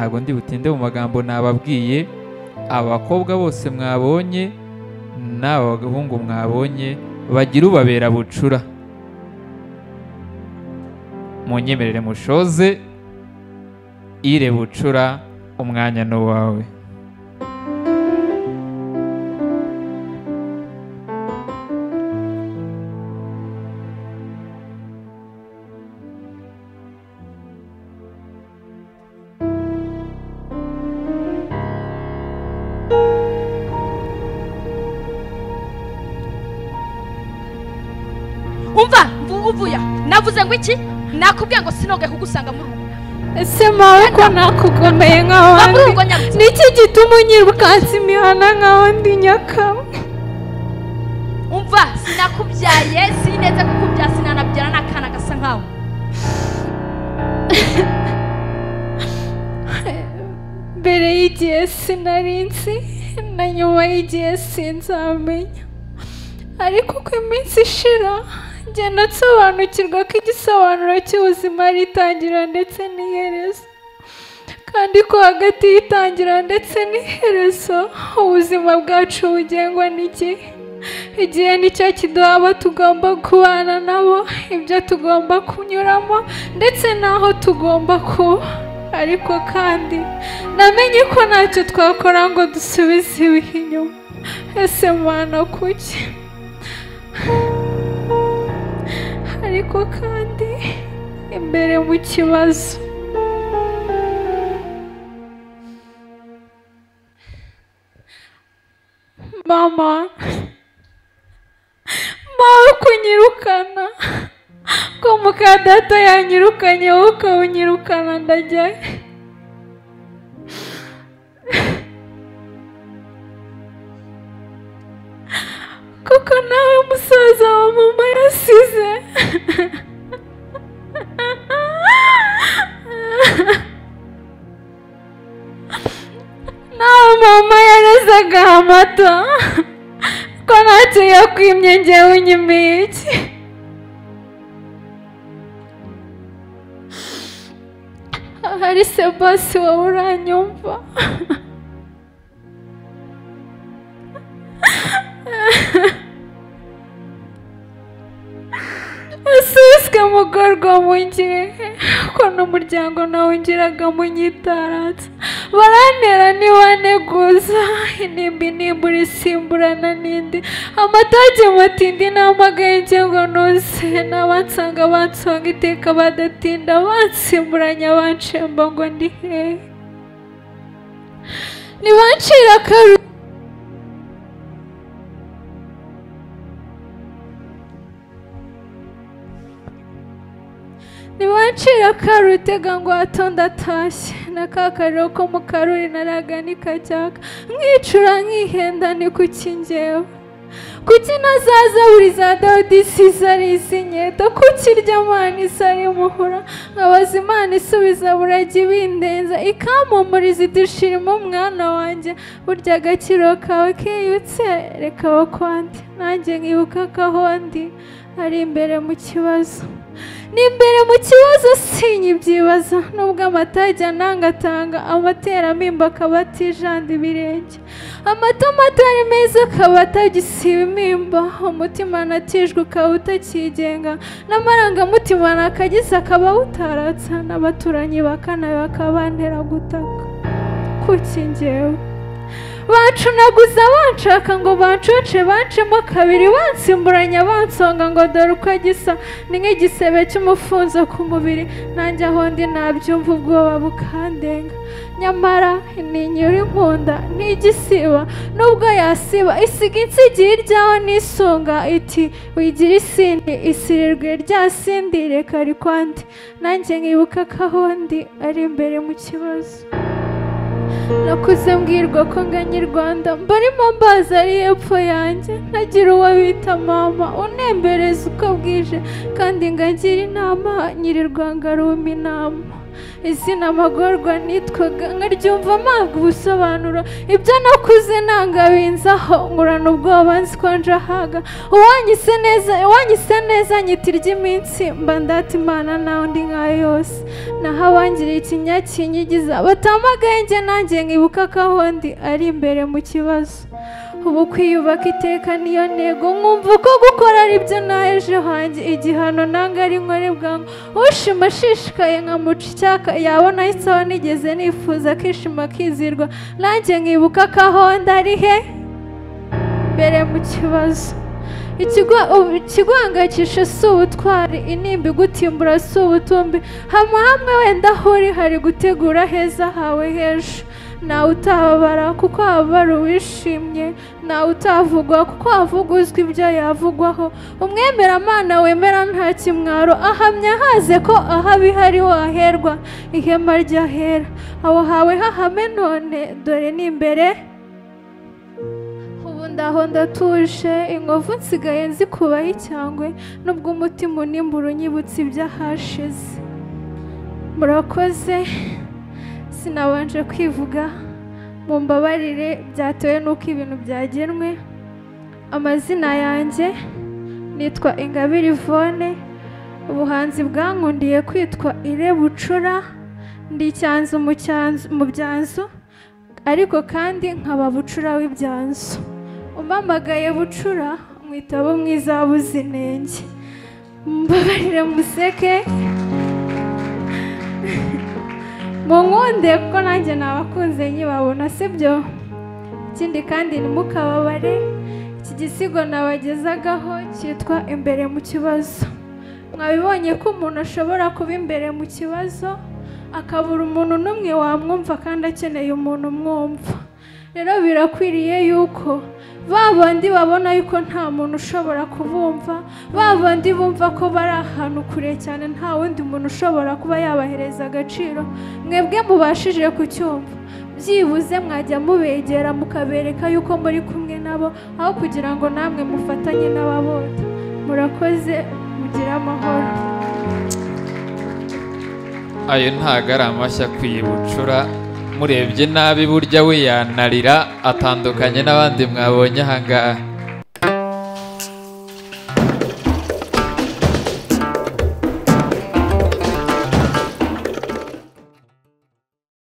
ntabwo ndi butinde mu magambo nababwiye. Abakobwa bose mwabonye n'abahungu mwabonye bagira ubabera bucura. Munyemerere mushoze. Ire bucura, umwanya no wawe. Umva mvuvuya navuze ngo iki nakubwiye ngo sinoge kugusanga mu rugo. Ese mawe ko nakugomeye nk'abandi niki gituma unyirukansa imihana nk'abandi Nyakamwe? Umva sinakubyaye sineze kukubya sinanabyara n'akana gasa nkawe. Mbere y'igihe sinarinzi na nyuma y'igihe sinzamenya, ariko uko iminsi ishira ngenda nsobanukirwa ko igisobanuro cy'ubuzima ari itangira ndetse n'iherezo, kandi ko hagati y'itangira ndetse n'iherezo ubuzima bwacu bugengwa n'igihe. Igihe nicyo kiduha abo tugomba kubana nabo, ibyo tugomba kunyuramo ndetse n'aho tugomba kuba. Ariko kandi namenye ko ntacyo twakora ngo dusubize ibihe inyuma. Ese Mana kuki? Ariko kandi imbere mu kibazo mama mawe kunyirukana ko muka data yanyirukanye wowe ukawunyirukana ndajyayo. Kuko nawe musaza wa mama yasize. Nawe mama yarezaga amata ko ntacyo yakwimye njyewe unyimiye iki? Hari se basi wowe uranyumva? Ese mugorwa mungire ko n'umuryango nawe ngiraga munyitaratsa barantera ntiwaneguza inimba inimbura isimburana n'indi amatage matindi n'amagenge ngo nuze n'abansanga bansonga iteka badatinda bansimburanya banshemba ngo ndi hehe nibancira akaru nibancira karutega ngo atonda atashye nakakariro ko mu karuri naraga nikajyaga nkicura nkihenda ni kuki njyewe kuki nazaza buri za Dawidi sizari izinyeta kuki irya Mana isari muhura nkabaza Imana isubiza buragi bindenza ikampumuriza idushirimo umwana wanjye burya agaciro kawe kiyutse reka bakwandi nanjye nkibuka kahondi ari imbere mu kibazo n'imbere mu kibazo sinyibyibaza nubwo amatajya nangatanga amateramimba akaba atijanda ibirenge amatomato ari meza akaba atagisiba imimba umutima natijwe ukaba utakigenga n'amarangamutima nakagize akaba utaratsa n'abaturanyi bakanabe bakabantera gutaka kuki njyewe bancunaguza banshaka ngo bancoce bancemo kabiri bansimburanya bansonga ngo dore uko agisa ni nk'igisebe cy'umufunzo ku mubiri nanjye aho ndi nabyumva ubwoba bukandenga nyamara ninyura inkunda ntigisiba nubwo yasiba isiga insigiye iryaho n'isunga iti wigira isindi isirirwe rya sindi reka rikwandi nanjye nkibuka kahondi ari imbere mu kibazo nakuze mbwirwa ko nganye i Rwanda mbarimo mbaza ari hepfo yanjye ntagira uwo bita mama unembereza uko bwije kandi ngagira inama nyirirwa ngaruma inama izina amagorwa nitwaga nkaryumva mpabwa ubusobanuro ibyo nakuze nanga binzaho nkurana ubwoba nzi ko njahaga uwanyise neza nyita iry'iminsi mba ndata imana nawe ndi nkayo yose naho abangiriye ikinya kinyigiza batamagaye njye nanjye nkibuka ko aho ndi ari imbere mu kibazo ubu kwiyubaka iteka niyo ntego nkumva uko gukora ari byo naheje hanjye igihano nanga ari nkore bwangu ushima ashishikaye nkamuca icyaka yabona isaha nigeze nifuza akishima akizirwa nanjye nkibuka ko aho ndari he mbere mu kibazo ikiguhangayikisha si ubutwari inimba igutimbura si ubutumbi hamwe wenda aho uri hari gutegura heza hawe h'ejo nawe utababara kuko hababara uwishimye nawe utavugwa kuko havuguzwa ibyo yavugwaho umwemeramana wemera nta kimwaro ahamya haze ko aho bihari waherwa ihema ryahera aho hawe hahame none dore ni imbere ubu ndaho ndatuje inkovu nsigaye nzikubaho icyangwe nubwo umutima unimbura unyibutsa iby'ahashize murakoze sinabanje kwivuga mumbabarire byatewe n'uko ibintu byagenwe amazina yanjye nitwa Ingabire Yvonne ubuhanzi bwankundiye kwitwa Bucura ndi icyanzu mu byanzu ariko kandi nkaba bucura w'ibyanzu umpamagaye bucura mwitabo mwiza wabuze inenge mumbabarire museke munkunde kuko nanjye nabakunze nkibabona sibyo ikindi kandi ntimukababare iki gisigo nabagezagaho cyitwa imbere mu kibazo mwabibonye ko umuntu ashobora kuba imbere mu kibazo akabura umuntu n'umwe wamwumva kandi akeneye umuntu umwumva rero birakwiriye yuko babandi babona yuko nta muntu ushobora kubumva babandi bumva ko bari ahantu kure cyane nta wundi muntu ushobora kuba yabahereza agaciro mwebwe mubashije kucyumva byibuze mwajya mubegera mukabereka yuko muri kumwe nabo aho kugira ngo namwe mufatanye n'ababota murakoze mugire amahoro ayo ntago ari amashya kwibucura murebye nabi burya we yanarira atandukanye n'abandi mwabonye ahangaha